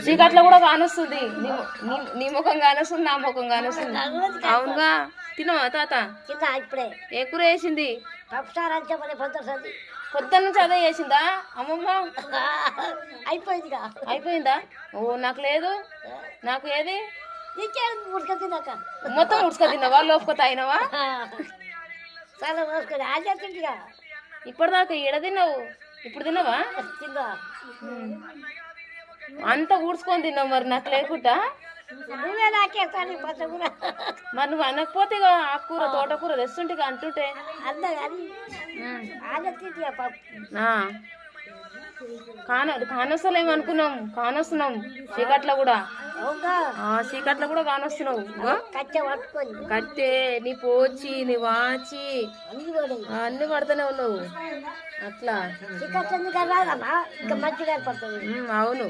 చీకట్లో కూడా కానొస్తుంది. నీ ముఖం కానొస్తుంది, నా ముఖం కానొస్తుంది. అవునుగా. తినవా తాత? ఇప్పుడే ఏ కూర వేసింది? పొద్దున్న నుంచి అదే చేసిందా అమ్మమ్మ? అయిపోయిందా? ఓ నాకు లేదు. నాకు ఏది? మొత్తం ఉడుచుక తిన్నావా? లోపుక తాగినవా? ఇప్పటిదాకా ఈడ తిన్నావు, ఇప్పుడు తిన్నావా? అంతా ఊడ్చుకొని తిన్నావు. మరి నాకు లేకుండా మరి నువ్వు అనకపోతే ఇక ఆకుకూర తోటకూర తెస్తుంటే అంటుంటే కానొస్తలేము అనుకున్నాం. కానొస్తున్నాం చీకట్లో కూడా. చీకట్లో కూడా కానొస్తున్నావు. కట్టే నీ పోచి నీ వాచి అన్ని పడుతూనే ఉన్నావు. అట్లా అవును.